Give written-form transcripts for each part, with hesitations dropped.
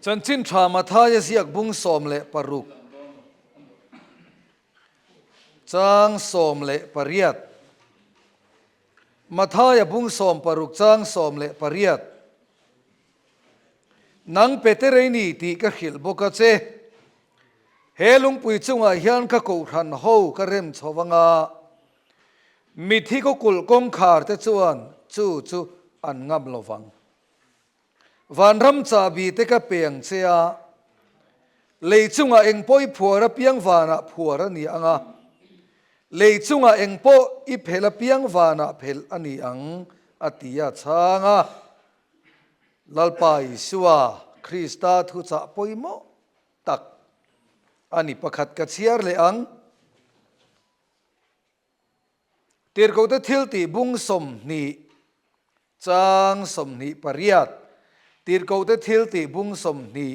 จันจินชามาทายเสียกบุ้งสมเละปรุกจางสมเละปริยัดมาทายบุ้งสมปรุกจางสมเละปริยัดนังเปเตเรนีตีกะขิลบกเจเฮลุงปุยจุงอาเฮียนกะกูรันโฮกะเรมชวังอามิที่ก็กุลกงขาร์เตจวนจูอันงับลวังวันรำจาบีเตกะเปียงเชียเลยจุงอาเองป่อยผัวระเปียงวานะผัวระนี่อังอาเลยจุงอาเองป่อยเพลเปียงวานะเพลอันนี้อังอติยาช้างาลัลปายสัวคริสตาทุจะป่อยโมตักอันนี้ประคัดกัดเชียร์เลยอังเตียร์เขาจะทิลตีบุ้งสมนี่จางสมนี่ปริยัดตีร์เขาจะทิลตีบุ้งสมนี่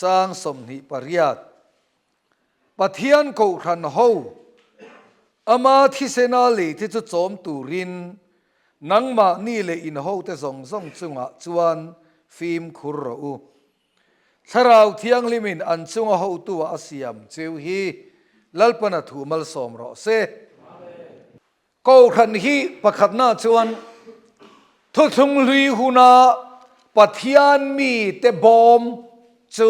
จางสมนี่ปริยัดปัทยันเขาขันโฮอามาที่เสนาลีที่จะโจมตูรินนังมานี่เลยอินโฮแต่ส่งจุงะจวนฟิล์มคุรอูสราวเทียงลิมินอันจุงะโฮตัวอาเซียมเจ้าฮีลัลปนัทูมัลสมรอเซก็ขันฮีประคัดหน้าจวนทุกงลุยหุนาปัทยันมีเตบอมจู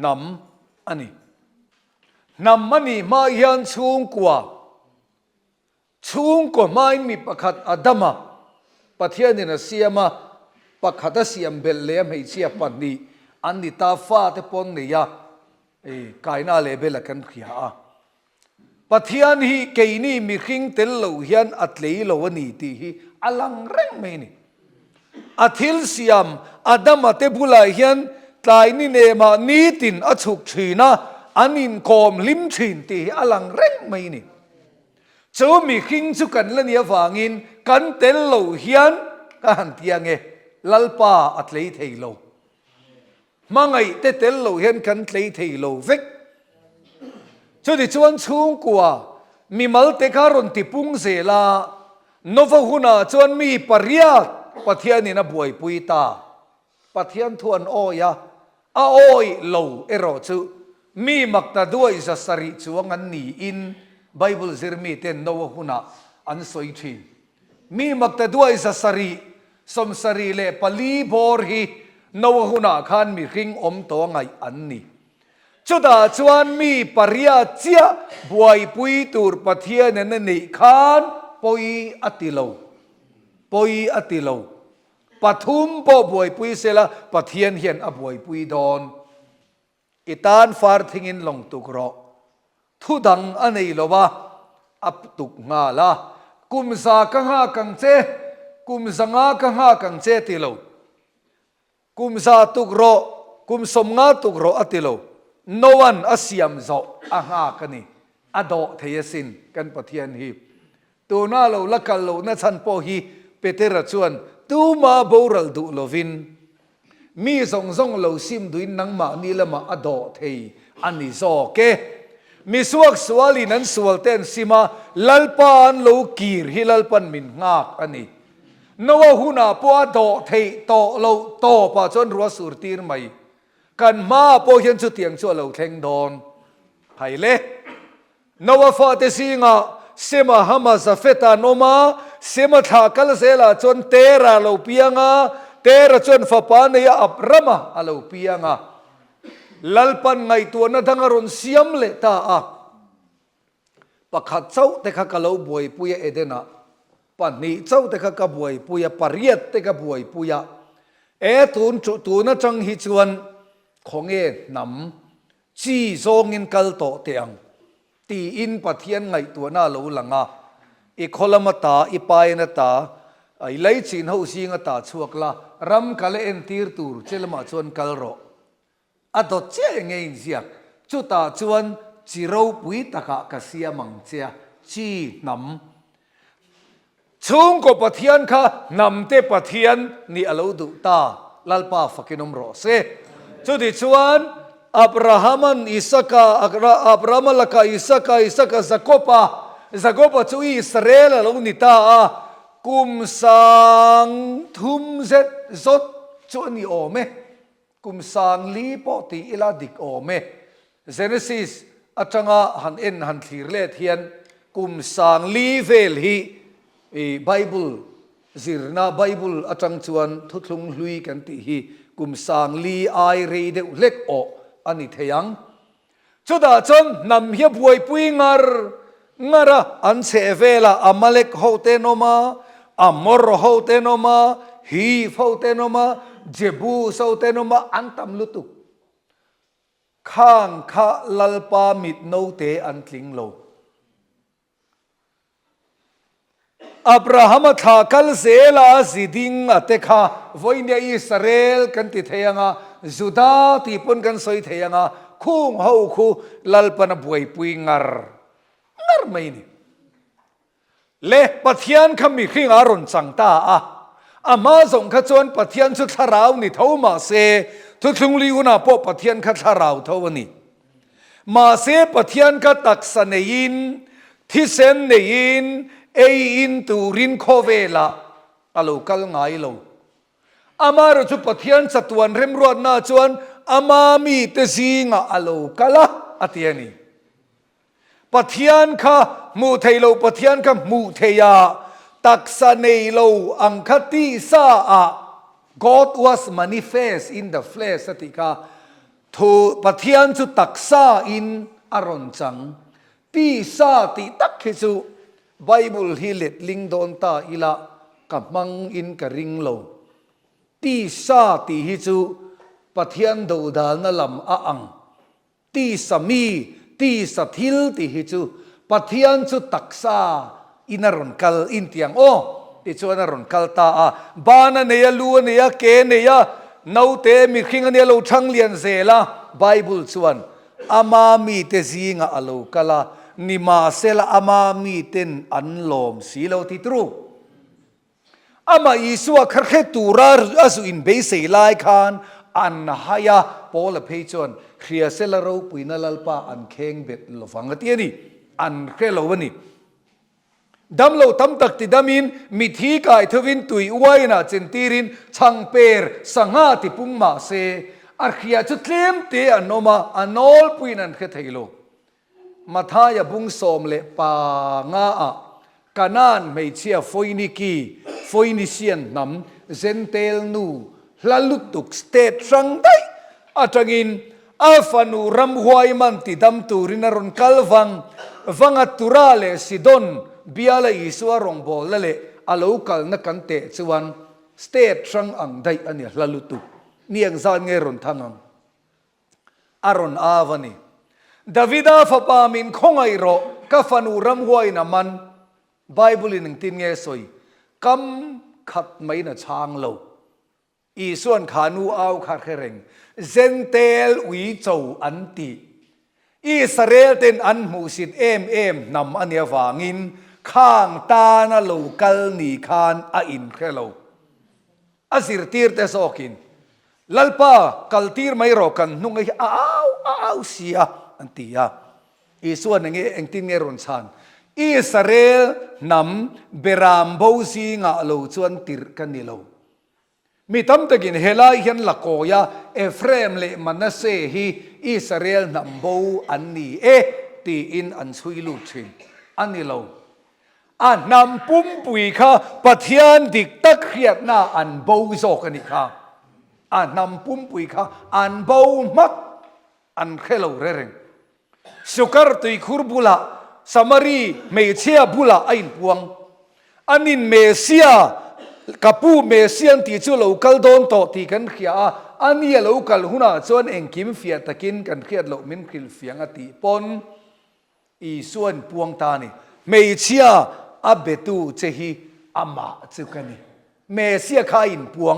นำอันนี้นำมันนี่มายันชุงกว่าไม่มีประคัดอดัมปัทยันนี่นะเสียมาประคัดเสียมเบลเลมให้เสียปันนี้อันนี้ตาฟ้าเตปนนี่ยากายน่าเลเบลกันขี้หาปัทยันฮีเกยนี่มีขิงเตลโลเฮียนอัตเลโลวนีตีฮีอลังเร่งไม่นี่อาทิลเสียมอดัมเตบุลาเฮียนตายนี่เนมานีตินอฉุกชีนะอันนินกอมลิมชินตีอลังเร่งไม่นี่เจ้ามีขิงสุกันละเนียฟางินกันเตลโลเฮียนกันเตียงลัลปาอัตเลเทโลมังไงเตลโลเฮียนกันเลเทโลเวกจุดที่ชวนชุงกัวมีมัลเตการุนติปุงเซลาโนฟหุนาชวนมีปริยัดปัทยันนี่นะบวยปุยตาปัทยันทวนโอยาอาโอยโลเอโรจูมีมักตาด้วยจะสริจวงันนี่อินไบเบิลซิรมีเตนโนฟหุนาอันสวยทีมีมักตาด้วยจะสริสมสริเลปลีบอร์ฮีโนฟหุนาขันมีขิงอมตัวไงอันนี้จุดาชวนมีปริยัติเจ้าบวยปุยตูร์ปัทยันนั่นนี่ขันปุยอติโลปุยอติโลปฐุมปบวยปุยเสละปะเทียนเหียนอบวยปุยดอนอิตานฟาร์ทิงินลงตุกรอทุดังอันนี้โลวะอับตุกงาละกุมซากังหากังเจกุมสังากังหากังเจติโลกุมซาตุกรอกุมสมงาตุกรออติโลโนวันอาเซียมโซอาหากันนี่อดอเทียสินกันปะเทียนฮีตัวน่าเราละกันเราน่าชันโปฮีเปเตระชวนตูมาโบรัลดูโลวินมีส่งเราซิมดุยนังมานี่ละมาอดอเทียอันนี้โซเกมีสวกสวาลีนั้นสวลเตนซิมาลัลปานโลกีร์ฮิลัลปันมินงากอันนี้นวหุนาปัวดอเทียโตเราโตปะจนรัวสุรตีร์ไม่กันมาโปเฮียนสุดเตียงชัวเราเทงดอนไผ่เล่นวฟาเตซิงาเสมาฮามาซาเฟตานอมาเสมาทากัลเซลาจนเตระเราเปียงาเตระจนฟาปานยาอับรมาเราเปียงาลัลปันไงตัวนั้นทั้งอรุณเสียมเลตาอะปะขัดเจ้าแต่ข้ากะเราบวยปุยเอเดนะปันนี้เจ้าแต่ข้ากะบวยปุยปริยัตแต่ข้าบวยปุยตูนจุตูนะจังฮิจวนของนำจีโซงินกัลโตเตียงตีอินปัทยันไงตัวน่ารู้หลังอีโคลมาตาอีปายนตาไอไลชินเฮาซิงตาชวกละรำกัลเอ็นตีร์ตูร์เจลมาชวนกัลโรอดเจงเงินเสียจุตาชวนจิโรปุยตะกะกษียมังเจียจีนำชุงก็ปัทยันค่ะนำเตปัทยันนี่อโลดุตาลัลปาฟักินมโรเซจุดิชวนอับราฮัมันอิสกาอับราฮัมละกาอิสกาซากโปาจุอิสราเอลลงนิตากุมสังทุมเซตสดชวนนี่โอเม กุมสางลีปอตีอิลาดิกโอเม Genesis อัจงะหันเอ็นหันทีเลเทียนกุมสางลีเวลฮีBible จิรนา Bible อัจงชวนทุกลุงลุยกันติฮีกุมสางลีไอเรเดอุเล็กโออันนี้เทียงชุดาจนนำเฮียบวยปุยงาระอันเซเวลาอามาเล็กโฮเตโนมาอามอร์โฮเตโนมาฮีฟโฮเตโนมาเจบูโซเตโนมาอันตัมลุตุข้างข้าลัลปามิดโนเตอันทลิงโลอับราฮัมทาคัลเซลาซิดิงอเตคาวันนี้อิสราเอลกันติเทียงาจุดาที่ปนกันสอยเทียงาคุ้งเฮาคูลัลปนบวยปุยงาร์ไม่นี่เละปะเทียนขมิขิงอารอนสังตาอามาส่งขจรปะเทียนสุดทาราวนี่เท่ามาเซทุกทุงลิวนาพอปะเทียนขัดทาราวเท่าวันนี้มาเซปะเทียนขัดตักษเนยินที่เซนเนยินเออินตูรินโคเวลาอโลกัลไงโลอามาเราจุปะเทียนสตวนเริมรวดนาจวนอามามีเตซิงอโลกัลอเตียนีปะเทียนข้ามูเทโลปะเทียนข้ามูเทียตักษเนโลอังคติสาGod was manifest in the flesh สติกาทูปะเทียนสุตักษาอินอารอนจังตีสาติตักขิสุไบเบิลฮิเลตลิงโดนตาอิละกับมังอินกะริงโลตีสาติฮิสุปะเทียนดูดาลนลำอังตีสมีตีสถิลตีฮิจูปะเทียนสุตักษาอินารอนคัลอินเตียงโอติชวนารอนคัลตาบานาเนียลูเนียเกเนียนาเตมิขิงเนียลูชังเลียนเซลาไบเบิลชวนอามามีเตซิงอโลกาลานิมาเซลอามามีเตนอันลมสีโลติตรูอามาอิสวะคร์เคตูราอสุอินเบสเซลายคานอันหายาปอลเพจวนเคลียเซลารูปุยนาลปาอันเคงเบ็ดลฟังกตียนี่อันเคลวันนี้ดัมโลตัมตักติดามินมิธีกายทวินตุยไว้น่ะเจนตีรินชังเปรสังหาติปุงมาเซอาร์เคียจุดเลี้ยมเตอันโนมาอันโนลปุยนันเคเทโลมาทายบุงสมเลปางากานานไม่เชียฟอยนิกีฟอยนิเซียนนำเซนเตลนูลาลุตุกสเตตสังได้อาจังอินอาฟันูรัมหวยมันติดำตูรินารอนคัลวังอัตุราเลซิดอนเบียลอิสวารองบอลเลอโลกัลนักกันเตจวนสเตตสังอังได้อันนี้ลาลุตุเนียงซานเงรอนทังังอารอนอาวันีดาวิดาฟปามินคงไอโรกฟันูรัมหวยนามันไบเบิลหนึ่งตินเงสอยกำขัดไม่น่ะช้างโลอีส่วนขานูเอาขาดเร่งเซนเตลวิโจอันติอิสราเอลเต็นอันมูสิดเอ็มนำอันเนียวางินข้างตาณโลกัลนีคานอินเคโลอาศิรตีร์เตสโอกินลัลปาคัลตีร์ไม่รอกันนุ่งไอ้อ้าวเสียอันติยาอีส่วนหนึ่งเองตินเงรอนซานอิสราเอลนำเบรามโบซีงาโลชวนติร์กันนิโลมีตั้มตะกินเฮลายันละโกยาเอฟเรมเลมันนาเซฮีอิสราเอลนำโบอันนี้ตีอินอันสุยลุชินอันนี้เรานำปุ่มปุยข้าปะเทียนดิกตะเขียดหน้าอันโบโซกันนี่ข้านำปุ่มปุยข้าอันโบมักอันเคลาเร่งสุกร์ตุยคุรบุลาสมารีเมเชียบุลาอินพวงอันนินเมเซียกับผู้เมเซียนที่จู่โลกัลโดนโตที่กันเขียอันนี้โลกัลหุนาส่วนเองกิมเฟียตะกินกันเขียดโลมินคิลเฟียงอติปนอีส่วนพวงตานี่เมเชียอับเบตูเจฮีอามาจุกันนี่เมเซียข้าอินพวง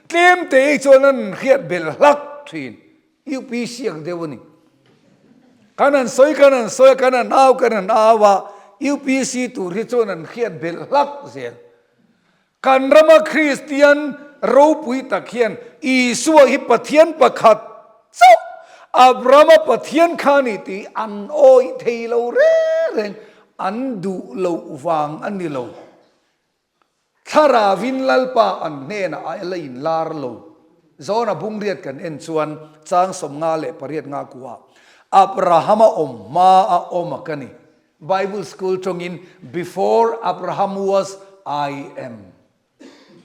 เตรียมเตะส่วนนั้นเขียดเบลลักทีนยูปีเสียงเดวนี่กันนั้นสวยกันนั้นเอากันนั้นอาวะยูปีซีตูริส่วนนั้นเขียดเบลลักเสียกันรมาคริสเตียนรูปุยตะเคียนอีสัวหิปะเทียนประคัดเจ้าอับรามาปะเทียนขานิตีอันโอยเทโลเร่งอันดูโลวางอันนี้โลทาราวินลัลปาอันเนนไอเลนลาร์โล zona bung riat kan en chuan chang som nga le pariat nga kuwa Abraham ma a kani Bible school tongin before Abraham was I am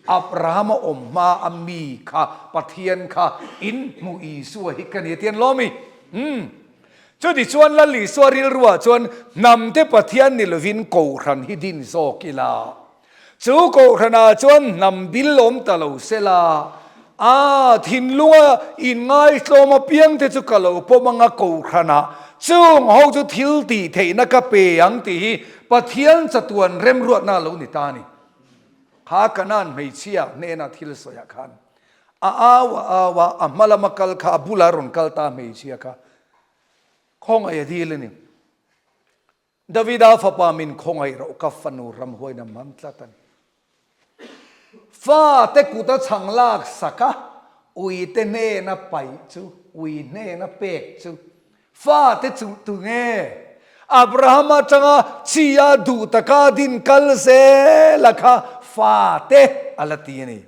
Abraham ma ami kha pathian kha in mu isu hi kan tian lomi chu di chuan la li swaril ruwa chuan namte pathian ni lovin Kohhran hi din zokila chu Kohhrana chuan nam bil lom talo sela thin lunga in ngai tloma piang te chu kalo pomanga Kohhrana chung ho chu thil ti theina ka pe ang ti pathian chatuan rem ruat na lo ni ta ni kha kanan mei chia ne na thil soya khan awa amala makal kha bularon kalta mei chia ka khong ai dil ni Davida fapa min khong ai ro ka fanu ram hoi na mam tlatan fa te kuta changlak saka ui te ne na pai chu ui ne na pek chu fa te chu tu nge Abraham changa chia du taka din kal se lakha fa te alati ni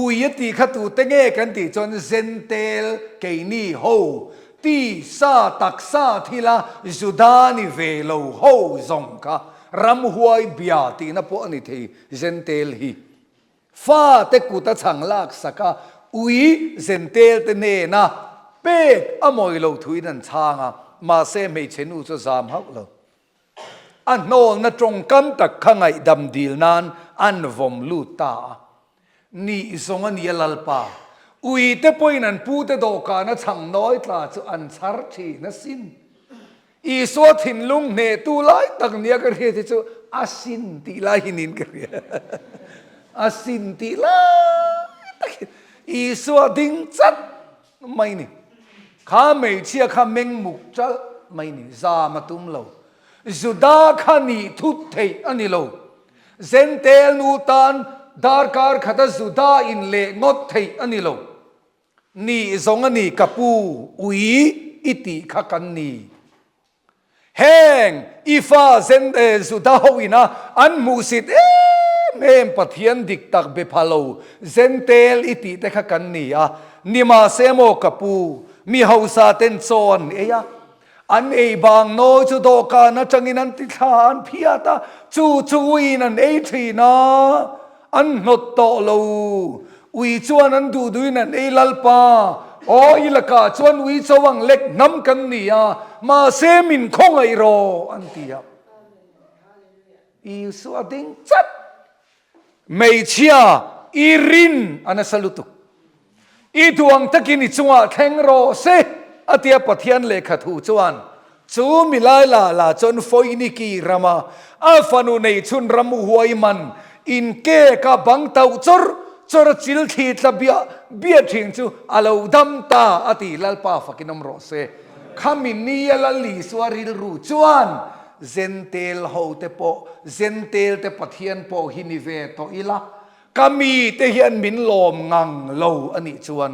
ui ti khatu te nge kan ti chon zentel ke ni ho ti sa tak sa thila judani velo ho zong ka ram huai bia ti na po ani thei zentel hi fa te kuta changlak saka ui zentel te ne na pek amoi lo thui nan changa ma se mei chenu chu zam hak lo an nol na trong kam tak khangai dam dil nan an vom lu ta ni zong an yelalpa ui te poinan pu te do ka na chang noi tla chu an char thi na sin I so thin lung ne tu lai tak nia ka re chu asin ti lai hinin ka re asin ti lai I so ding chat mai ni kha mei chia kha meng muk chal mai ni za ma tum lo juda khani thut thei ani lo zentel nu tan darkar khata juda in le ngot thei ani lo ni zong ani kapu ui iti khakan ni heng ifa zen juda hoina an musit mem pathian dik tak be phalo zentel iti te khakan ni nima semo kapu mi hausa ten chon eya an ei bang no chu do ka na changin an ti than phiata chu in an ei thina an not to lo ui chuan an du duin an ei lalpa o ilaka chuan ui chawang lek nam kan ni ma se min khong ai ro an tia I su ading chat mei chia irin ana salutu I tuang takin I chunga theng ro se atia pathian le khathu chuan chu milai la chon foi ni ki rama afanu nei chun ramu huai man in ke ka bang tau chor chil thi tla bia thing chu alo dam ta ati lalpa fakinom ro se khamin ni ala li swaril ru chuan zentel ho te po zentel te pathian po hinive to ila kami te hian min lom ngang lo ani chuan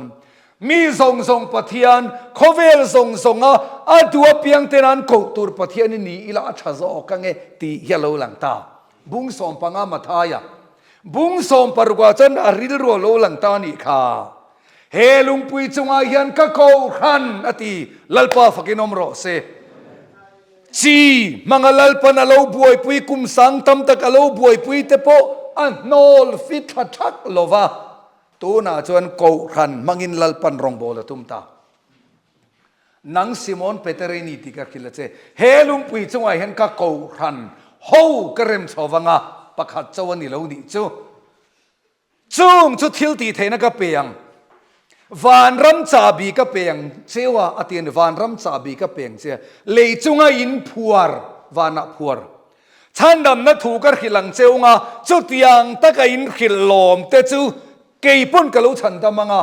mi zong pathian khovel zong a dua piang tenan ko tur pathian ni ila thazo kange ti yalo lang ta bung som panga mathaya bung som parwa chan aril ro lo lang ta ni kha he lungpui chunga hian ka Kohhran ati lalpa fakinom ro se chi mangalal panalo buai pui kum sang tam tak alo buai pui te po an nol fit thak lova tu na chuan Kohhran mangin lalpan rong bola tumta nang Simon Peterini tikar khilache helung pui chunga hen ka Kohhran ho karem chowanga pakhat chawani lo ni chu chung chu thil ti theina ka peang van ram chabi ka peang chewa atien van ram chabi ka peang che le chunga in phuar wana phuar chandam na thukar khilang cheunga chu tiang taka in khilom te chu keipon kalo chandamanga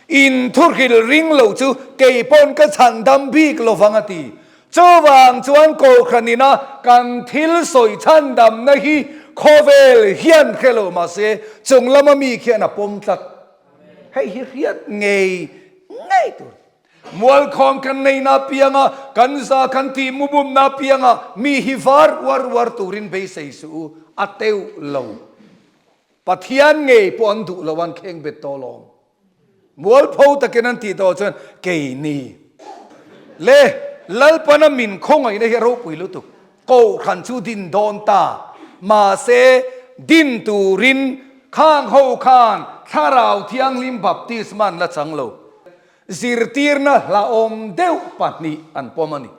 in thur khil ring lo chu keipon ka chandam bik lo wangati chowang chuan Kohhranina kan thil soi chandam na hi khovel hian khelo ma se chunglama mi khiana pom tat hei hi hiat ngei tu mual khom kan nei na pianga kan za kan ti mubum na pianga mi hi war turin be sei su ateu lo pathian ngei pon du lawan kheng bet tolom มัวพูตะกินันตีโตจนเกนีเล่ลัลปนามินคงไอ้เนี่ยเราปุยลุตุโกขันชูดินโดนตามาเซดินตูรินข้างหูคานถ้าเราเที่ยงลิมบัพติสมันละจังโลซิรตีร์นะละอมเดวปัตนีอันปอมันนี่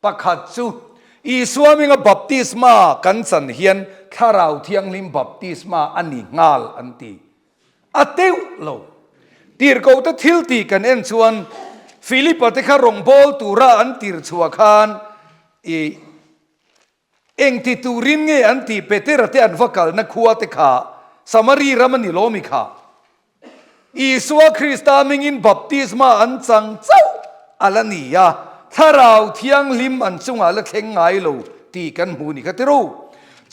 ปักขัดจูอีสวามิงบัพติสมากันสันเฮียนถ้าเราเที่ยงลิมบัพติสมาอันนี้งาลอันตีอัดเดวโลตีร์กูจะทิลตีกันเอ็นชวนฟิลิปปะเตคารองบอลตูระอันตีร์ชัวคานเองที่ตูรินเงอันตีเปเตระเตอันฟักกัลนักขัวเตขาสมารีรามันนิโลมิขาอีสวาคริสตามิงินบัพติสมาอันจังเจ้าอัลนียาถ้าเราเที่ยงลิมอันจุงอาละเข่งไงโลตีกันหูนี่ก็ติรู้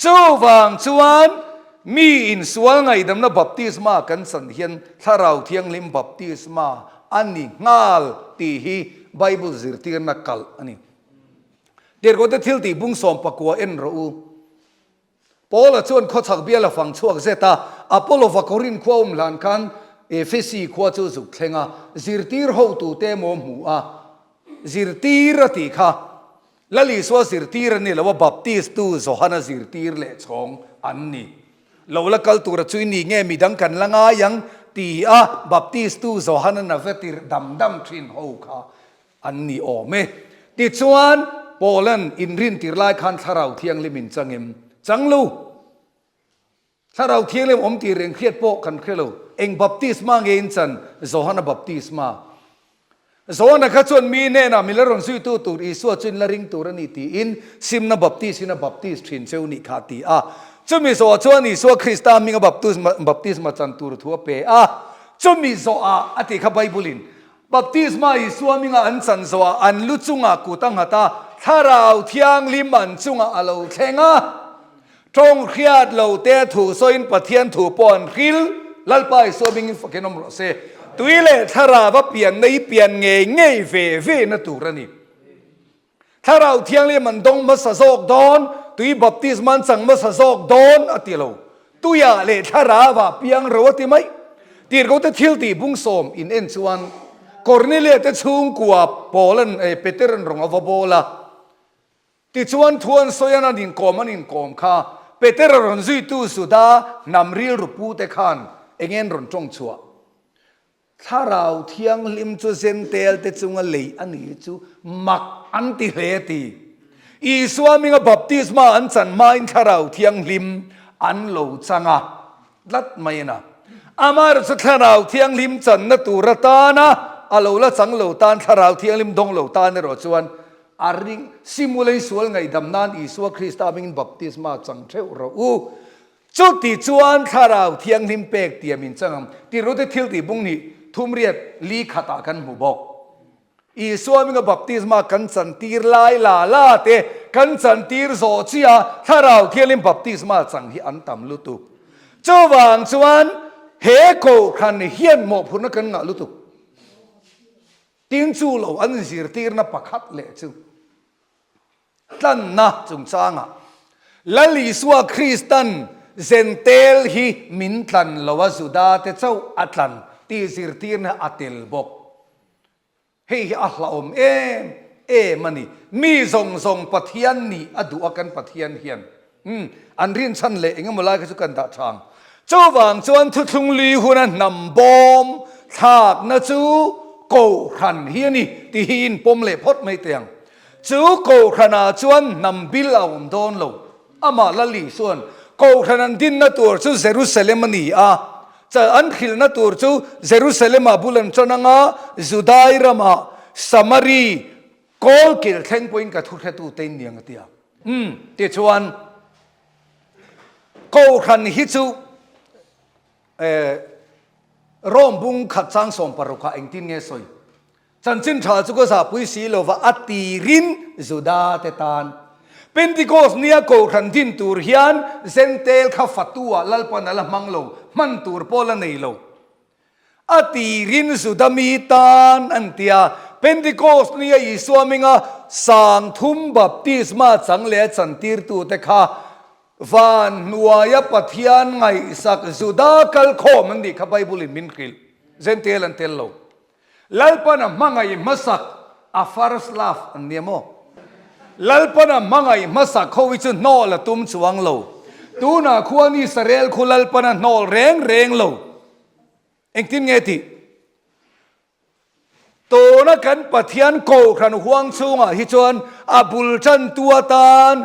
เจ้าวังจวนมีอินสวลไงดำนับบัพติสมากันสันเฮียนถ้าเราเที่ยงลิมบัพติสมาอันนี้งาลตีฮีไบเบิลซิรตีนักกัลอันนี้เดี๋ยวก็จะทิลตีบุ้งสอมปะกัวเอ็นรู้พอละชวนเขาถักเบียละฟังช่วงเซตาอพอลโลฟักรินขวามหลานกันเอเฟซีขวาจูจุกเทงาซิรตีร์หูตูเตมอมหัวซิรตีร์ตีค่ะแล้วลิสวาซิรตีร์นี่ละว่าบัพติสตูโซฮานาซิรตีร์เละชงอันนี้เราละกัลตัวช่วยนี่เงี้ยมีดังกันละง่ายยังตีบัพติสตูโซฮานานาเวติร์ดำทรินหูค่ะอันนี้โอเมติดชวนโปแลนด์อินรินติร์ไลคันถ้าเราเที่ยงลิมินจังเอ็มจังลูถ้าเราเที่ยงเล่มอมตีเรียงเครียดโปกันเครียดลูเองบัพติสมาเงินจันโซฮานาบัพติสมาโซฮานาข้าชวนมีเน่นะมิลรอนซุยตูตูอีสวจุนละริงตูรันตีอินซิมนาบัพติสินาบัพติสทรินเซวนิคาตีจุมีโซชวนอีสวคริสตามิงบัพติสมาจันตูรทัวเปจุมีโซอติขบไบบุลินบัพติสมาอีสวมิงอันจันโซอันลุจุงกูตั้งหัตาถ้าเราเที่ยงลิมันจุงอาเราเชงตรงเครียดเราเตะถูโซอินปะเทียนถูปอนคิลลัลไปโซบิงฟักนอมรเซตุยเลถ้าเราว่าเปลี่ยนในเปลี่ยนเงยเฟนตูรันี่ถ้าเราเที่ยงลิมันดงมัสโซกดอนตุยบัพติสมันสังมัสโซกดอนอติโลตุยาเลถ้าเราว่าเปียงเราติไหมตีร์ก็จะทิลตีบุ้งสมอินเอ็นชวนกอร์เนเลียจะชุงกัวโปแลนเปเตอร์นรองอวโบลาติชวนทวนโซยานานินกอมันนินกอมค่ะเปเตอร์รอนซุยตูสุดานำรีรูปูเตขันเองรอนจงชัวถ้าเราเที่ยงลิมจูเซนเตลเตจุงเลยอันนี้จูมักอันติเลตีอีสวามิงบัพติสมาอันจันมาอินถ้าเราเที่ยงลิมอันโลจังลัดไม่นะอามาร์สุดถ้าเราเที่ยงลิมจันนตูรตานะอาโลละจังโลตานถ้าเราเที่ยงลิมดงโลตานในรถชวนอาริงซิมูเลสวลไงดำนานอีสวคริสตามิงบัพติสมาจังเทวเราจุดที่ชวนถ้าเราเที่ยงลิมเปกเตียมินจังที่รู้ได้ทิลตีบุงนี้ทุ่มเรียดลีขัดกันหูบอกอีสวมิงบัพติสมากันสันตีร์ไลลาเตกันสันตีร์โซเชียถ้าเราเที่ยงลิมบัพติสมาจังที่อันต่ำลุตุเจ้าวังชวนเฮโกคันเฮียนหมอพูนกันงะลุตุตีนจูโลอันสิร์ตีร์นับปักขัดเละจูตั้นนะจงจ้างละลิสวาคริสตันเซนเตลฮีมินตันลวาสุดาเตเจ้าอัตลันตีสิร์ตีร์นะอัตลบกเฮียอัลลอฮ์มันนี่มีทรงปะเทียนนี่อดูอากันปะเทียนเฮียนอันรินชันเละเองมาไล่กันสุกันตาช่างเจ้าวังจวนทุทุงลีหุนันนำบอมทากนะจูโกขันเฮียนี่ตีหินปมเละพดไม่เตียงจูโกขนาจวนนำบิลเอาโดนโลอามาละลีส่วนโกขนันดินนัตัวจูเยรูซาเล็มนี่จะอันขิลนัตัวจูเยรูซาเล็มบุลันจนังจุดายรามาสมารีโกลกิลเทงปอยน์กับทุกข์ตัวเต็นยังเตียเดี๋ยวชวนโกขันฮิจูร่มบุงขัดจังสมปรุขะเองที่เงี้ยสวยฉันจินชาจุกษาปุยสีโลว่าอัติรินจุดาเตตานเป็นที่โกสเนียโกขันดินตูร์ฮิอันเซนเตลข้าฟัตัวลัลปนัลมังโลมันตูร์โพลเนโลอัติรินจุดามีตานอันเตียเป็นที่โกสเนียอิสวามิงสังทุมบัพติสมาสังเลสันติร์ตูเตค่ะวันนัวยปะเทียนไงสักจุดาคัลโคมันดีข้าไปบุลินมินคิล เซนเตลันเตลโลลัลปนะมังไงมาสักอาฟาร์สลาฟอันเนี้ยโมลัลปนะมังไงมาสักเขาวิจุนนอละตุมชวงโลตูน่ะควรอิสราเอลคุลัลปนะนอเร่งโลเอ็งทิ้งไงทีตัวนักการปะเทียนโกขันห่วงซุงฮิจวนอับุลจันตัวตาน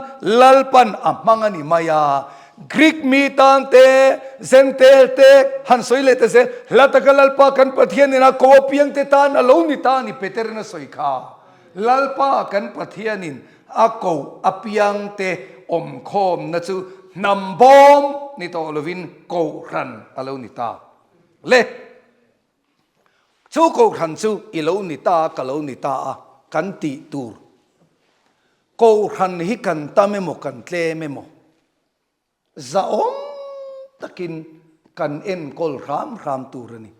ลัลปันมังaniมายากรีกมีตันเตเซนเตเตหันสวยเลยแต่เสลัตกลัลปากันปะเทียนนี่นะโกเพียงเตตานอโลนิตานี่เปเตรนะสวยข้าลัลปากันปะเทียนินอาโกอเพียงเตอมโคมนะจูนำบอมนี่ตัวลวินโกขันอโลนิตาเล่ชูโกขันชูอิโลนิตากะโลนิตากันติตูร์โกขันฮิกันตามเมโมกันเตเมโมจะอมตะกินกันเอ็นกอลรามตูร์นี่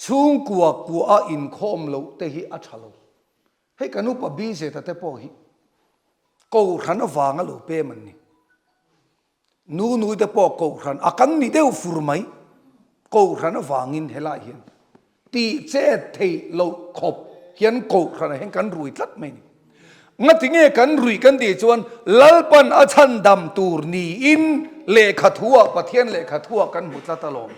ชูงกัวอินคอมโลเตหิอัชโลให้กันอุปบีเสตเตปอหิโกขันวางโลเปมันนี่นูเตปอโกขันอากันนี่เดวฟูร์ไหมโกขันวางินเฮลาเห็นตีเจเทโลขบเขียนโกขนาดเห็นกันรุยทัดไหมนี่งั้นถึงเงี้ยกันรุยกันดีจวนลัลปันอาชันดำตูร์นีอินเลขทัวปะเทียนเลขทัวกันหุดละตลอด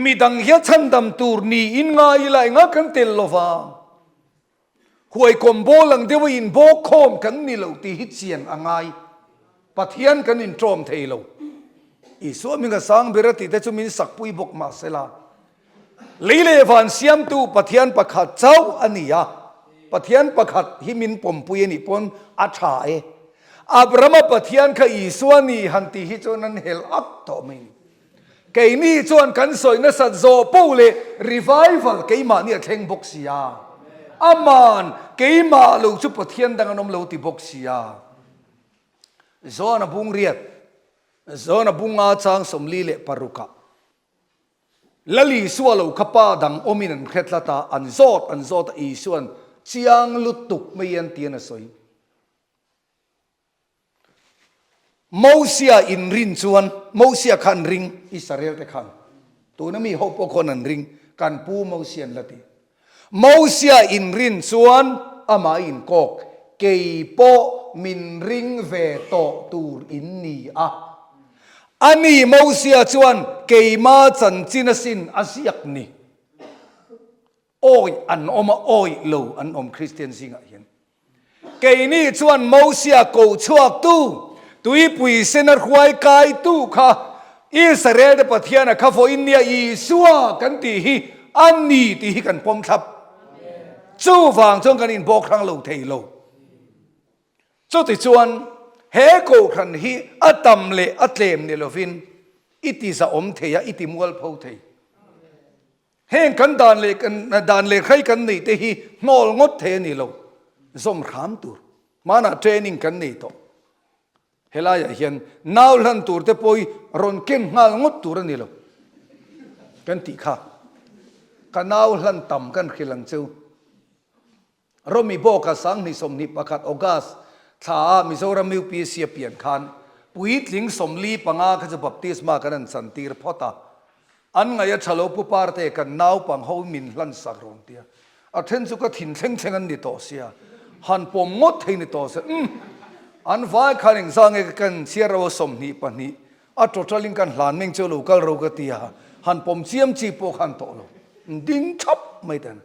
มีดังเฮียชันดำตูร์นีอินง่ายไรงั้นกันเตลโลฟาหวยกลมโบลังเดวินโบโคมกันนี่เราตีฮิตเซียนอ่างไงปะเทียนกันอินโตรมเทโลอีส่วนมีกสังเบรติแต่จุมินสักปุยบกมาเสลาลีเลวันเสียมตูปะเทียนประคัดเจ้าอันนี้อะปะเทียนประคัดหิมินปมปุยนี่ปนอาชาเออับรามาปะเทียนข้าอีส่วนนี้หันตีฮิจนันเฮลอัพต่อมินเกยนี่จวนกันสวยนัสัตโซปูเลรีไวฟัลเกยมาเนี่ยเข่งบกเสียอามันเกยมาลูกจุปะเทียนดังนมลูติบกเสียโซนบุงเรียดโซนบุงอาจางสมลีเลปารุกะละลีสัวเราขป้าดังอมินันเคล็ดละตาอันโซดอีส่วนเชียงลุตุกไม่ยันเตียนสวยมอเสียอินรินส่วนมอเสียขันริงอิสราเอลแต่ขันตัวนั้นมีหกปคนนันริงกันปูมอเสียนละตีมอเสียอินรินส่วนอามาอินกอกเกยโปมินริงเวโตตูร์อินนีอะอันนี้มอเสียชวนเกยมาจันจินสินอาศัยนี่โอ้ยอันอมโอ้ยโลอันอมคริสเตียนสิงห์เห็นเกยนี่ชวนมอเสียกูชวกตู้ตุยปุยเซนร์ควายกายตู้ค่ะอิสราเอลปะเทียนะข้าฟอินเดียอีสัวกันตีฮีอันนี้ตีฮีกันปมทับจู่ฟังจงกันอินบอกครั้งโลเทโลจู่ติชวนเฮโกขันฮีอัตมเลอัตเลมเนลฟินอิติสะอมเทียอิติมัวลพูเทเฮงกันดานเลใครกันนี่เตฮีนอลงดเทนี่โลสมขามตูมานาเทรนนิ่งกันนี่โตเฮลายเห็นนาวลันตูเตปอยรอนเก่งงาลงดตูรนี่โลกันติข้ากันนาวลันต่ำกันขิลังเจ้าเรามีบอกกสังนิสมนิปกัดออกัสถ้ามิโซรามิวปีเสียเปลี่ยนคันปุยลิงสมลีปังอาขจะบัพติสมากันสันติรพอตาอันไงฉลองปุปาร์เตกันนาวปังเขามินลันสักรอนเตียอัทเทนสุก็ถิ่นเชิงเชิงอันนี้ต่อเสียหันปมงดให้นี่ต่อเสียอันฟ้าขันสังเกกันเสียเราสมนิปนี้อัตโตลิงกันหลานเมงเจลูกัลโรกตียหันปมเสียมจีโปขันโตโลดิ้งชับไม่ทัน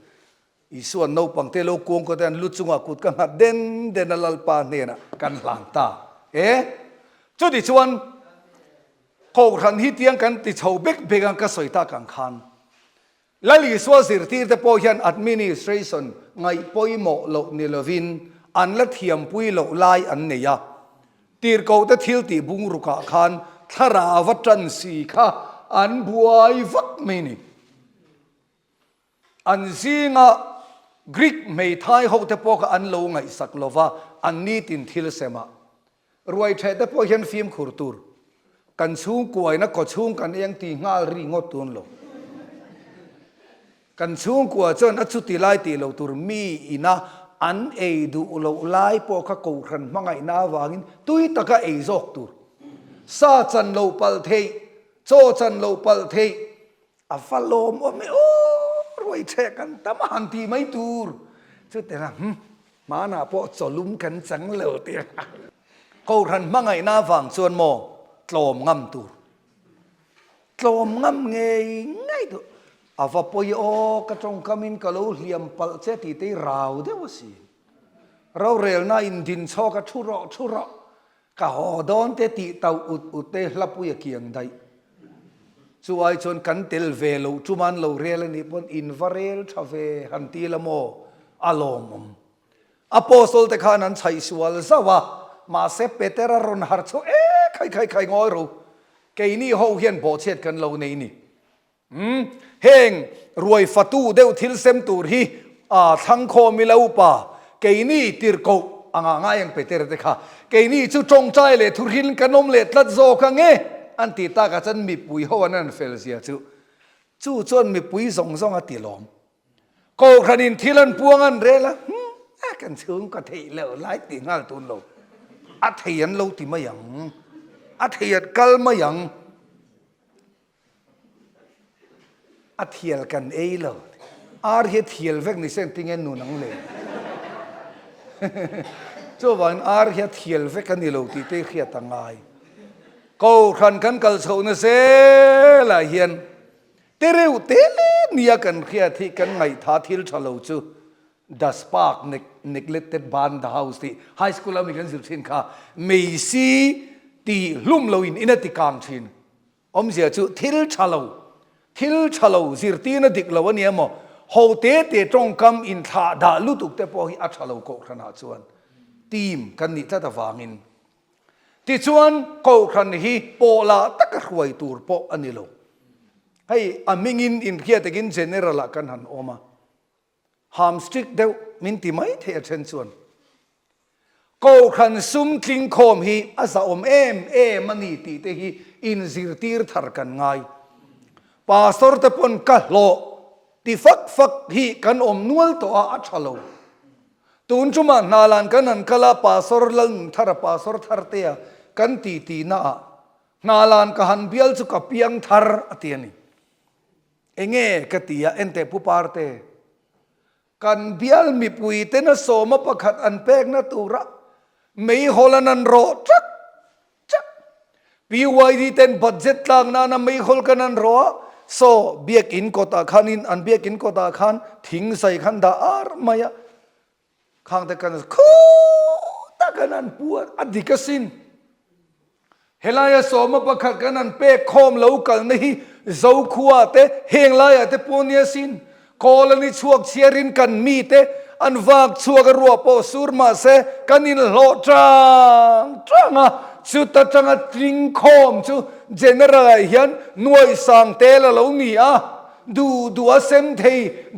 อีส่วนโนปังเตโลกงก็แต่ลุจุงอากุดกันเด่นลัลปาเนี่ยนะกันหลังตาจุดที่ชวนเขาขันฮิตยังกันติดชาวเบกเบกันก็สวยตากังคันและลีสวาสิรที่แต่พอเห็น administration ไงปอยโมโลเนลวินอันละเทียมปุยโลไลอันเนี่ยตีร์เขาแต่ทิลตีบุงรุกะคันทาราวัจันสีค่ะอันบวยวักไม่นี่อันซีงะกรีกไม่ทายเขาแต่พอกันโลงไงสักโลวาอันนี้ตินทิลเสมารวยแท้แต่พอเห็นฟิล์มขุดตูร์กันชูงกวยนักก็ชูงกันเองตีง่ายรีงดตุนโลกันชูงกวยจนอัจจุติไลตีโลตูร์มีอินะอันเอดูโลไลพอข้ากูขันมังไงนาวางินตุยตะกะเอจอกตูร์ซาจันโลปัลเทโจจันโลปัลเท ฟ้าลมไม่โอ้รวยแช่กันตามหันทีไม่ตูรชุดแต่ละมาหน้าพอจะลุ้มกันจังเลยเตี้ยเขาทันมาไงหน้าฝั่งส่วนโมโตมงำตูรโตมงำไงตัวฟ้าปอยกระจงกมินกะลูเลียมปัลเจติเตราวเดียวสิเราเรียลน่าอินดินชอกะชุระกะหอดอนเตติเตาอุดเตลับปุยเกียงได้ช่วยชนกันเตลเวลูจุมันเราเรียลนี่ปนอินฟาเรลชาเวหันตีละโมอารมณ์อโปสโตลเตขานันใช้สวลซะว่ามาเซเปเตระรอนฮาร์โซใครงอยรู้เกนี่เขาเฮียนโบเชตกันเราในนี่เฮงรวยฟัตูเดวทิลเซมตูรีทั้งโคมิลาอุปาเกนี่ติร์โกง่ายยังเปเตระเตขาเกนี่จู่จงใจเลยทุรินกันนมเล็ดลัดโซกังเงอันตีตากระจันมีปุยหัวนั่นเฟลเซียจู่จนมีปุยส่งอติลอมโกคณินทิลันพวงอันเรละกันเชิงก็เทเลวไล่ตีงาตุนโลอัฐยันโลติมายังอัฐยัดกัลมายังอัฐยัลกันเอโลอาร์เฮทยัลเวกนิเซนติงเงินนูนังเลยจู่วันอาร์เฮทยัลเวกันนี่โลติเตขียตังไงก็ขันกันกัลโซนเซลาเฮียนเตเรวเตเลนียกันเขียที่กันไงท่าทิลชะโลจูดัสปาร์กเนกเลตเต็ดบานดาเฮาส์ที่ไฮสคูลมีกันสิบสินค้าไม่ซีตีลุ่มโลอินติกางชินเสียจูทิลชะโลสิรตีนดิกโลวันนี้มั้งโฮเตจงคำอินท่าดาลุตุกเตปอฮิอัชะโลโกขนาดส่วนทีมกันนี่ถ้าตะฟังอินที่ชวนเขาคันฮีโปลาตะกรวยตูร์โปอันนี้โลให้อามิงินอินเขียตะกินเจเนอเรลกันหันออกมาฮามสตริกเดวมินติไม่เทียเช่นส่วนเขาคันซุ่มทิ้งโคมฮีอาสามันนี่ตีเตฮีอินซิรตีร์ทาร์กันง่ายปาสอร์ตะปนกะโลที่ฟักฮีกันนวลตัวอัชโลตูนจุมานาลันกันนันกลาปาสอร์ลังทาร์ปาสอร์ทาร์เตียกันตีนาลันกหันเบียลสุกับเปียงทาร์อเตียนี่เง่กตียเอ็นเตปูปาร์เตกันเบียลมีปุยเตนะโสมประคัดอันเป็กนะตูระไม่ฮอลนันโรจักปีวัยดีเต็นบัดเจ็ตลางนาไม่ฮอลกันนันโรโซเบียกินโกตาขันินอันเบียกินโกตาขันทิ้งใส่ขันดาอาร์มายะข้างแต่กันคู่ตากันนันปวดอดีกสินเฮลายโสมประคัดกันนันเป็กโคมเหลากันนี่เจ้าขวาเตเฮงลายเตปนยสินกอลนิชวกเชียรินกันมีเตอันวากชัวกรัวปอสูร์มาเซกันนินโลจังชุดตะจังจิงคอมชุเจเนอเรลเฮียนหน่วยสังเตลเหล่านี้ดูเซมเท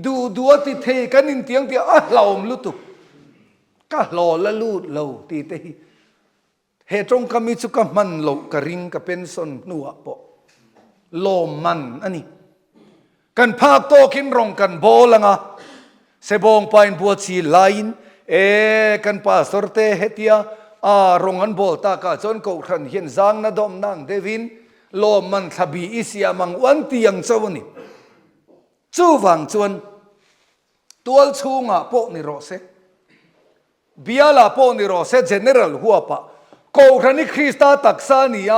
ดูติเทกันนินเตียงเหล่าลุตุก็หล่อละลูดเหล่าตีเตเฮตรงกมิจุกมันเหล่ากริงกับเป็นสนนัวปอโลมันอันนี้กันภาคโตกินรองกันโบลังเสบงไปบัวชีไลน์กันป้าสรเตเฮติยารองอันโบตากาจนกูขันเห็นจางนาดมนางเดวินโลมันทบีอิสยามังวันที่ยังเจ้านี่จู่ฟังจวนตัวชูงะโปนิโรเซเบียลาโปนิโรเซเจเนอเรลหัวปะกูขันนี่คริสตาตักซานีย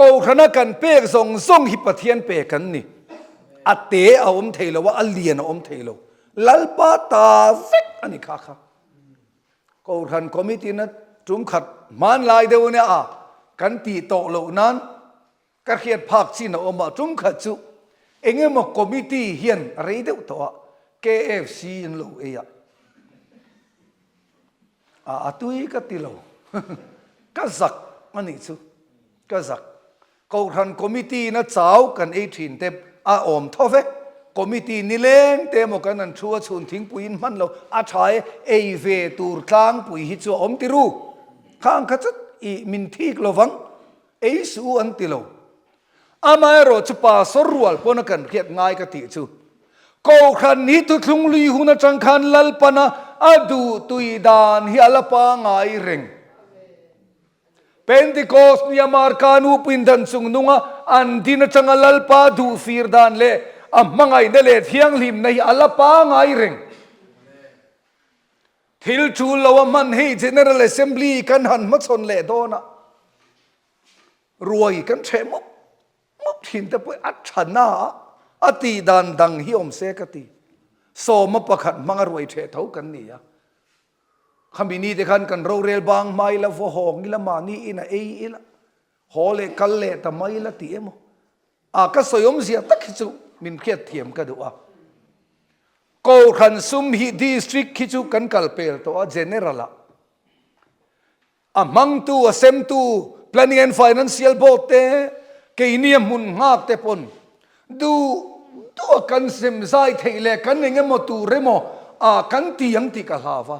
กูขันกันเปกส่งฮิปเทียนเปกันนี่อัตเตออมเทโลว่าอัลเลียนอมเทโลลัลปาตาฟิกอันนี้ค่ะกูขันคอมมิตี้นั้นจุ่มขัดมันลายเดียวเนี่ยกันตีโตโลนั้นก็เขียนภาคจีนออกมาจุ่มขัดจุเองมาคอมมิตี้เฮียนอะไรเดียวตัว KFC ยันโลเอียตุยก็ตีโลก็สักอันนี้จุก็สักกูขันคอมมิตี้นั้นเจ้ากัน18เต็มอมทอเฟคอมมิตี้นี่เล่งเต็มกันนั่นชัวชุนทิ้งปุยมันเราใช้เวตูร์กลางปุยฮิตชัวอมติรูข้างขัดมินทีกลวังสูอันติโลไม่รอจุปาสรัวปนกันเกียง่ายกติจูกูขันนี้ตุกลุงลีหุนจังขันลัลปนาดูตุยดานฮิอัลปางไอเร่งเป็นที่โกสเนียมาร์กานูปินดันซุงนุงอันดินจังลัลปาดูฟีร์ดานเล่ mangai na le thiang lim nei alapa ngai reng thil chu lo man hei general assembly kan han ma chon le do na ruai kan che mok thin te poi at thana ati dan dang hi om se ka ti so ma pakhat manga ruai the thau kan ni ya khami ni de kan kan ro rel bang mai la vo hong ni la ma ni ina ei ila hole kal le ta mai la ti emo a ka soyom zia tak chu min khiat thiam ka do a Kohhran sum hi district khichu kan kalpel to a general a mang tu a sem tu planning and financial board te ke iniam mun ngak te pon du kan sem zai theile kan enge mo tu remo a kan tiang ti ka hlawa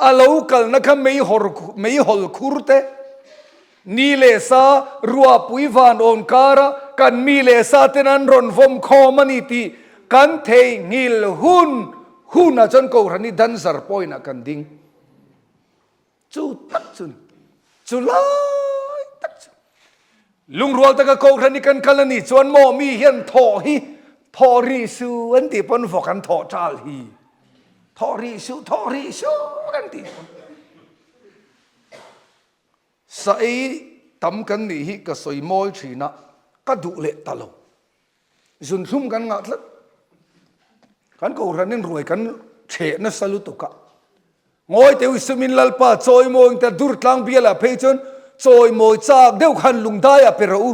a local na ka mei hol khurte ni le sa ruwa puivan on kara kan mi le sa tenan ron vom khomani ti kan thei ngil hun a chon Kohhran ni dan zar poina kan ding chu tak chun chulai tak chu lung rual ta ka Kohhran ni kan kalani chuan mo mi hian tho ri su an ti pon vo kan tho chal hi tho ri su kan ti sai tam kan ni hi ka soi moi thina ka du le talo zun thum kan nga tlat kan Kohhran nin ruai kan the na salu to ka ngoi te usumin lalpa choi mo ta dur tlang biala phechon choi mo chak deu khan lungdai a peru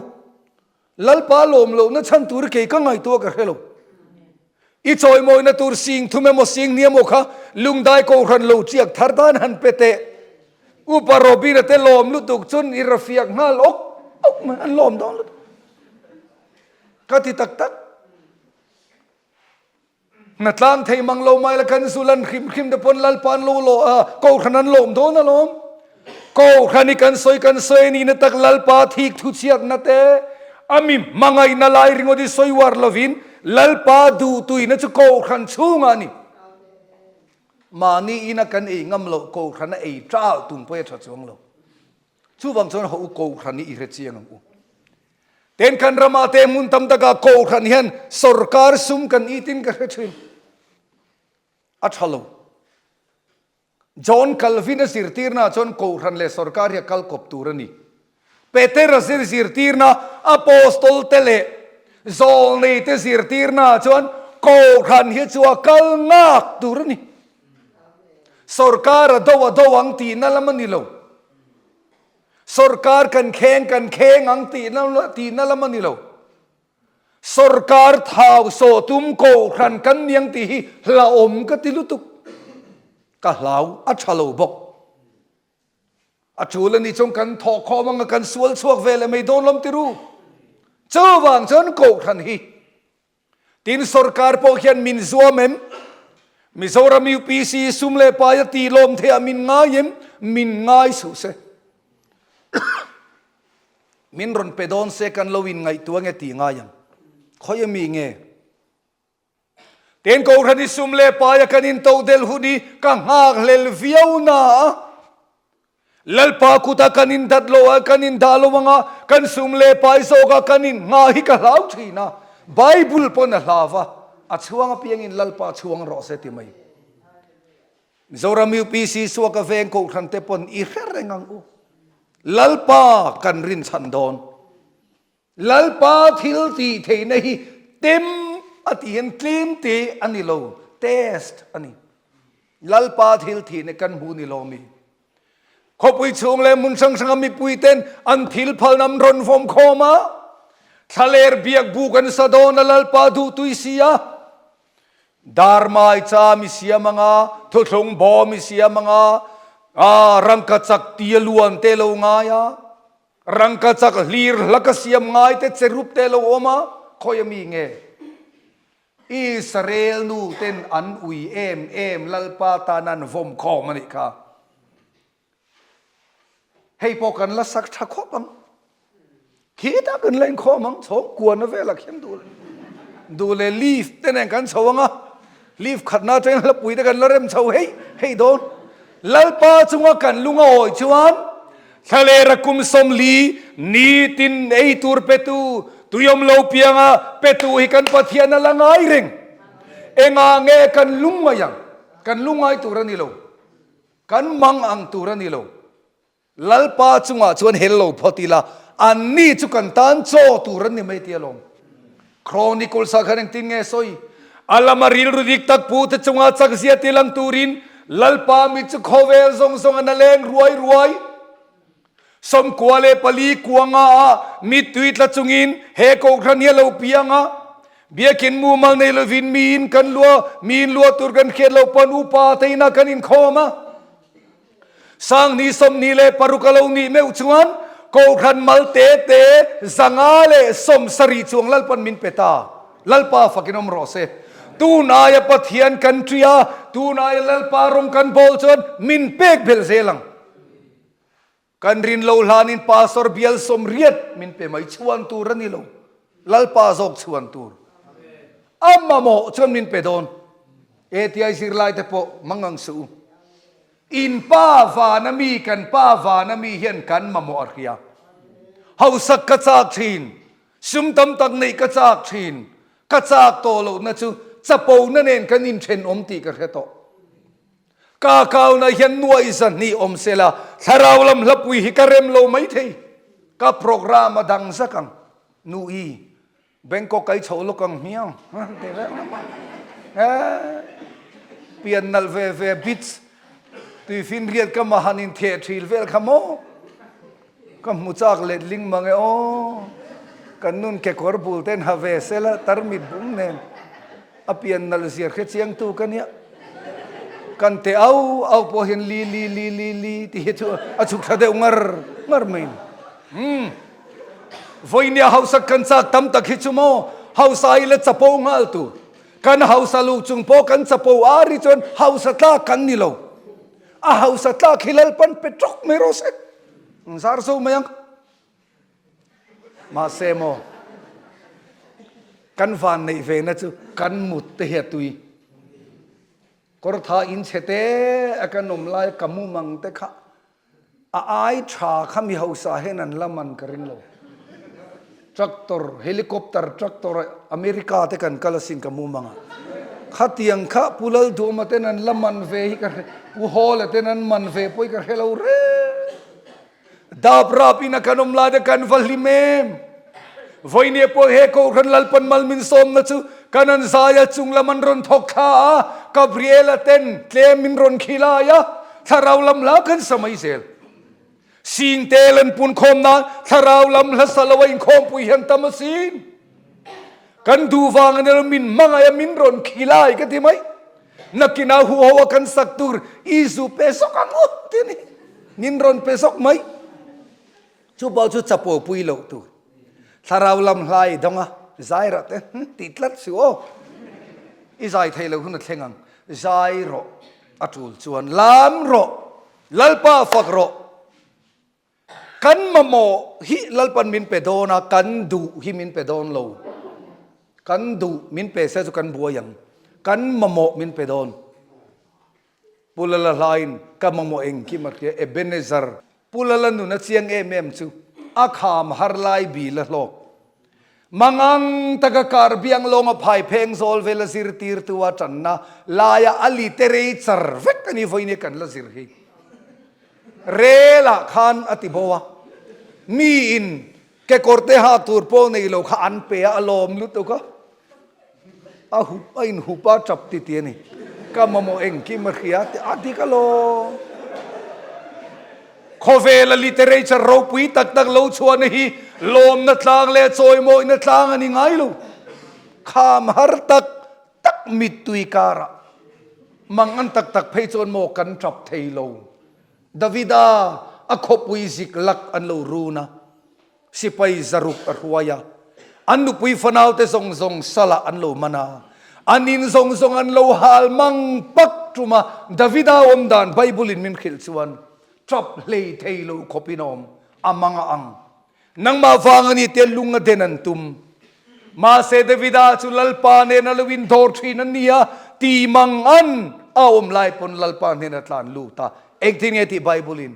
lalpa lom lo na chan tur ke ka ngai to ka helo i choi mo na tur sing thume mo sing niam o kha lungdai Kohhran lo chiak thardan han pete uparobina te lom lu tuk chun i rafiak ngal ok man an lom don ka ti tak na tlang thei mang lo mai la kan sulan khim de pon lal pan lo Kohhran an lom don na lom Kohhran kan soi ni na tak lal pa thik thu chiak na te ami mangai na lai ringo di soi war lovin lal pa du tui na chu Kohhran chunga ni mani ina kan e ngam lo Kohhran e tra tum pe tha chuang lo chu wang chon ho Kohhran ni i re chiang u ten kan rama te mun tam taka Kohhran hian sarkar sum kan itin ka thin athalo John Calvin sirtirna chon Kohhran le sarkar ya kal kop turani Peter sirtirna apostol tele zol nei te sirtirna chon Kohhran hi chu kal ngak turani sarkar do ang ti na lamani lo sarkar kan kheng ang ti na lamani lo sarkar thau so tum Kohhran kan niang ti hi la om ka tilutuk ka hlau a thalo bok a chula ni chong kan tho khomang kan sual chuak vele mei don lom tiru chawang chon Kohhran hi tin sarkar po hian min zuamem Mioram UPC sumle pa ti lom the amin ngayem min ngai su se min ron pedon se kan lowin ngai tuang e ti ngayam khoy mi nge ten Kohhran ni sumle pa ya kanin to del hudi ka ngak lel viau na lalpa kuta kanin datlo kanin dalo mga kan sumle pa so ka kanin ngai ka lau thina Bible pon na lava at chuang piang in lalpa chuang ro se ti mai Mioram UPC suaka veng Kohhran te pon i herengang u lalpa kan rin chandon lalpa thil ti the nei tem atien tlim te anilo test ani lalpa thil thi ne kan hu ni lo mi khopui chung le mun sang mi puiten an thil phal nam ron vom khoma thaler biak bu kan sadon lalpa du tuisia Dharma cha mi sia manga thothlong bo mi sia manga rangka chak tialuan te lo ngaya rangka chak lir lakasiam ngai te cherup te lo oma khoyami nge Israel nu ten an ui em lalpa tanan vom khomani kha hei pokan la sak tha khopang kita kan len khomang chong kuan na vela khem du le leaf ten kan chawanga leaf khatna train la pui ta kan la rem chau hei don lalpa chunga kan lunga oi chuan thalera kum som li ni tin ei tur petu tuyom lo pianga petu hikan pathian na langai ring enga nge kan lunga kan lungai turani lo kan mang ang turani lo lalpa chunga chuan hello photila anni chu kan tan cho turani mai tialom chronicle sa khaneng tin nge soi alamaril rudik tak pu te chunga chak sia tilang turin lalpa mi chu khovel zong zong analeng ruai som kwale pali kuanga mi tuit la chungin he Kohhran ye lo pianga biakin mu mal nei lo vin min kan lo min lo tur kan khet lo pan upa teina kan in khoma sang ni som ni le parukalo ni meu chuan Kohhran mal te zangale som sari chuang lalpan min peta lalpa fakinom rose tu naya pathian country tu naya lalpa rom kan bol chuan min pek bel zelang kan rin lo lanin pastor bial som riat min pe mai chuan tur ani lo lalpa zok chuan tur amma mo chuan min pe don eti sir lai te po mangang su in pa va na mi kan pa va na mi hian kan mamo arkia hausak ka chak thin sum tam tak nei ka chak thin ka chak to lo na chu chapo na nen kan in then om ti ka kheto ka kaw na hian nuai zan ni om sela tharau lam lapui hi karem lo mai thei ka program adang sakang nu i bangkok kai cholo kang miao pian nal ve bits tu fin riat ka mahanin the thil vel khamo ka muchak let ling mange o kanun ke korbul ten have sela tarmit bum nen apian nal siar khe chiang tu kania kan te au po hin li ti he chu achuk thade ngar main voinia hausa kan chak tam tak hi chumo hausa ile chapo ngal tu kan hausa lu chung po kan chapo ari chon hausa ta kan ni lo a hausa ta khilal pan petrok merose sar so mayang ma semo kan van nei ve na chu kan mut te he tui kor tha in chete akanom lai kamu mang te kha ai tha khami hausa henan laman karin lo tractor helicopter tractor america te kan kalasin kamu manga khatiang kha pulal duma te nan laman ve hi ka pu hol te nan man ve poi ka hello re dabra pina kanom la de kan valimem voine po he Kohhran lalpan malmin som na chu kanan saya chung laman ron thokha Gabriela ten tlemin ron khilaya tharau lam la kan samai sel sin telen pun khom na tharau lam la salawain khom pui han tamasin kan du wang ne min mangaya min ron khilai ka ti mai nakina hu hawa kan saktur isu pesok angu tini nin ron pesok mai chu bau chu chapo pui lo tu tharau lam hlai donga zaira te titlat su o izai thailo hun thengang zairo atul chuan lam ro lalpa fak ro kan mamo hi lalpan min pedona kan du hi min pedon lo kan du min pe se chu kan buayang kan mamo min pedon pulala line ka mamo eng ki marke ebenezer pulala nu na chiang em chu akham harlai bi la lo mangang tagakar biang longa phai pheng zol vela sir tir tuwa channa laya ali terei char vek ani voine kan la sir hi rela khan atibowa mi in ke korte ha tur po nei lo kha an pe alom lu to ka a hu in hupa chap ti ti ni ka mamo eng ki markhia ati ka lo Kovela literature ro pui tak lo chuan hi lom na tlang le choi mo na tlang ani ngai lo kham har tak mitui kara mangan tak phei chon mo kan trap thei lo davida a khopui zik lak an lo runa sipai zaruk arhuaya anu pui fanau te zong sala an lo mana anin zong an lo hal mang pak tuma davida om dan bible in min khil chuan trap lei thailo khopinom amanga ang nang ma wangani te lunga denan tum ma se davida chu lalpa ne na lwin dor thin ania ti mang an aom lai pon lalpa ne na tlan lu ta ekting eti bible in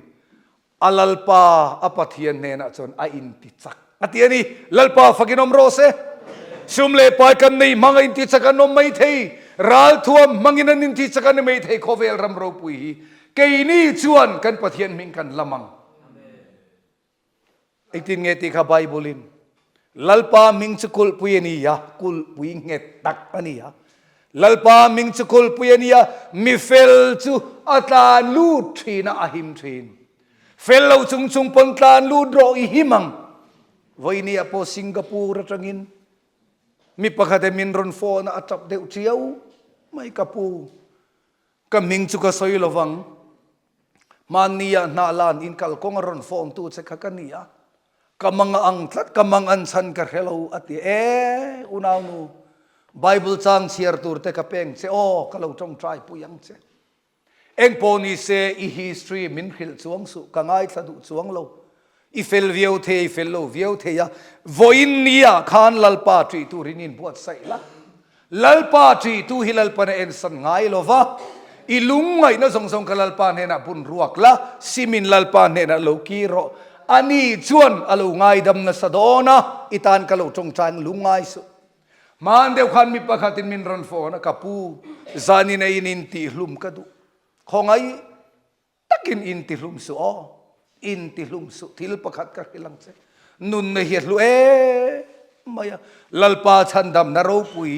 alalpa apathian ne na chon a in ti chak ati ani lalpa fakinom rose sumle pai kan nei mangai ti chakanom mai thei ral thuam manginan in ti chakan mai thei khovel ram ro pui hi ke ni chuan kan pathian ming kan lamang eitin nge ti kha bible in lalpa ming chukul pui ani ya kul pui nge tak ani ya lalpa ming chukul pui ani ya mi fel chu ata lu thina ahim thin fel lo chung chung pon tlan lu dro I himang voi ni apo Singapore atangin mi pakhate min ron phone atap deu chiau mai kapu kaming chu ka soi lovang mania na lan in kal kong ron phone tu che khakania kamang ang tlat kamang an san ka hello ati unaw nu Bible chang share tur te kapeng che kalau trong try puyang che eng poni se I history min khil chuang su kangai thadu chuang lo I fel viau the I fel lo viau the ya voin nia khan lalpa tri tu rinin buat sai la lalpa tri tu hilalpa na en san ngai lova ilungai na song song kalalpa ne na bun ruak la simin lalpa ne na lo ki ro ani chuan alo ngai dam na sadona itan kalo tong chang lungai su man deu khan mi pakhatin min ron fo na kapu zani na inin ti hlum kadu khongai takin in ti hlum su in ti hlum su thil pakhat ka hilang che nun na hiat lu maya lalpa chandam na ro pui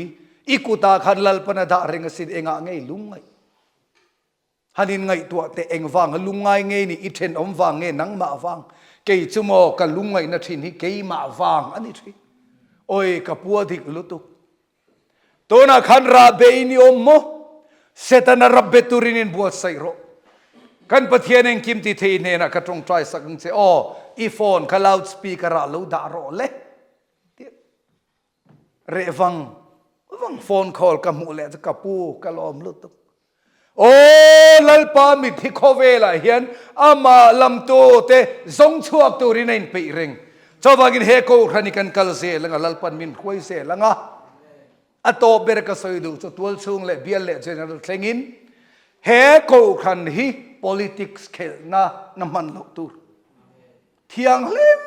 ikuta khan lalpa na da reng sin enga ngei lungai hanin ngai tua te eng wang lungai ngei ni ithen om wang nge nang ma wang ke chumo ka lungai na thin hi ke ma wang ani thi oi kapua dik lutu tona khan ra be ni om mo setana rabbe turinin buat sai ro kan pathian eng kim ti thei ne na ka tong try sakang che I phone ka loudspeaker ra lo da ro le re wang phone call ka mu le ka pu ka lom lutu lalpa mi thi khovela hian ama lam to te zong chuak turin in pe ring chawagin he ko khanikan kal se langa lalpan min khoi se langa ato ber ka soidu chu tual chung le bial le general thlengin he ko khan hi politics khel na man lo tur thiang lem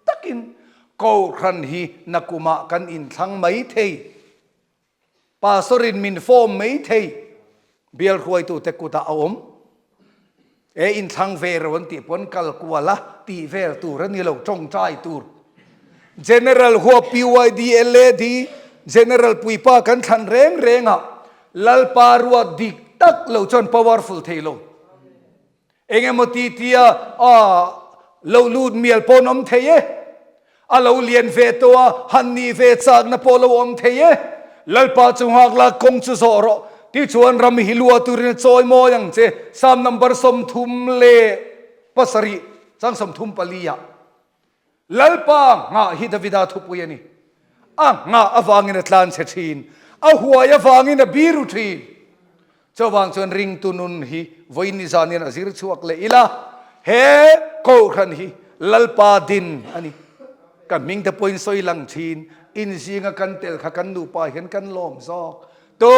takin ko khan hi nakuma kan in thang mai thei pasorin min form mai thei bial khoi tu te kuta om in thang ve ron ti pon kal kuala ti ver tu ran ni lo tong trai tur general ho PYD LAD general puipa kan than reng renga lalpa ruwa dik tak lo chon powerful thelo engemoti tia lo lud miel ponom theye alo lien ve to hanni ve chak na polo om theye lalpa chungak la kong chu so ro ti chuan ram hilua turin choi mo yang che sam number som thum le pasari chang som thum palia lalpa nga hi davida thupui ani nga awangin atlan se thin a huaya wangin a biru thin chawang chon ring tunun hi voini zanin azir chuak le ila he ko khan hi lalpa din ani kaming the point soi lang thin in singa kan tel kha kan nu pa hen kan lom zo to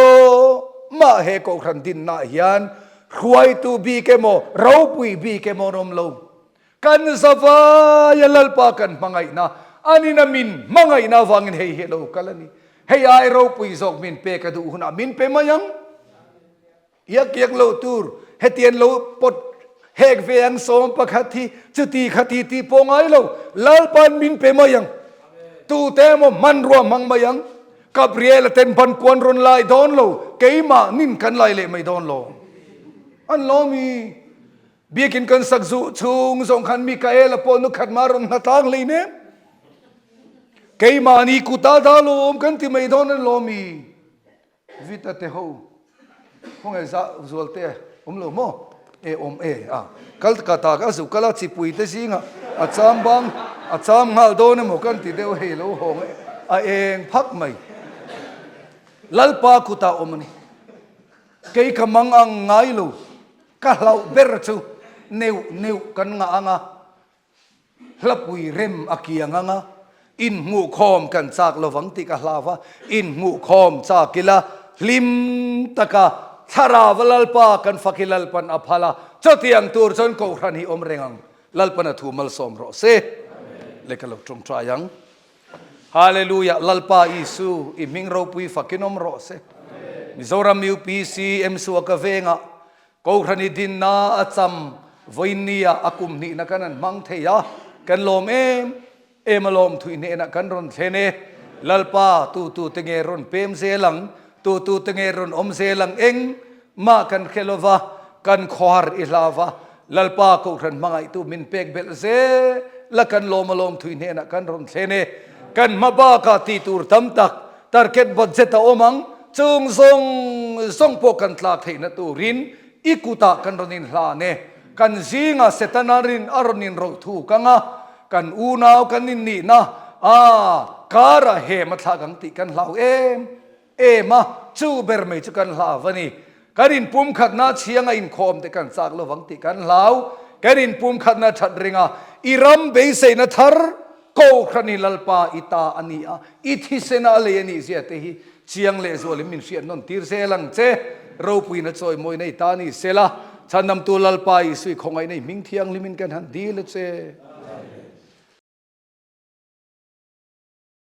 ma he ko khan din na hian khuai tu bi ke mo ro pui bi ke mo rom lo kan zawa ya lalpa kan mangai na ani na min mangai na wangin hei hello kalani hei ai ro pui zok min pe ka du huna min pe mayang yak lo tur hetien lo pot hek veang som pakhati chuti khati ti pongai lo lalpan min pe mayang tu te mo man ro mang mayang Gabriel ten pan kwan ron lai don lo keima nin kan lai le mai don lo an lo mi bikin kan sakzu chung zong khan Mikael po nu khat maron natang le ne keima ni kuta da lo kan ti mai don lo mi vita te ho kong za zolte lo mo kal kata ka zu kala chi pui te singa acham ngal don mo kan ti deu he lo hong eng phak mai lalpa kuta omani kei kamang ang ngai lo ka lau ber chu neu kan nga anga hlapui rem akianga nga in ngu khom kan chak lovang ti ka hlawa in ngu khom chakila hlim taka thara walalpa kan fakilalpan aphala chotiang tur chon ko khan hi om rengang lalpana thumal som ro se le ka lo trong tra yang hallelujah lalpa isu I ming ro pui fakinom ro se Mioram UPC emsu ka venga Kohhran din na acham voinia akum ni na kanan mang theya kan lom emalom thui ne na kan ron thene lalpa tu tenge ron pem zelang tu tenge ron om zelang eng ma kan khelova kan khwar ilawa lalpa Kohhran mangai tu min pek bel ze la kan lom thui ne na kan ron thene kan maba ka ti tur tam tak target budget ta omang chung song po kan tlak theina tu rin ikuta kan ronin hla ne kan zinga setanarin aronin ro thu kanga kan unaw kan ni na kara he matha gang ti kan hlau ma chu ber mai chu kan hla wani karin pum khat na chianga in khom te kan chak lo wang ti kan hlau karin pum khat na that ringa iram be se na thar Kohhran lalpa ita ania ithi sena le ni zia te hi chiang le zo le min sian non tir se lang che ro pui na choi moi nei ta ni sela chanam tu lalpa I sui khongai nei ming thiang limin kan han di le che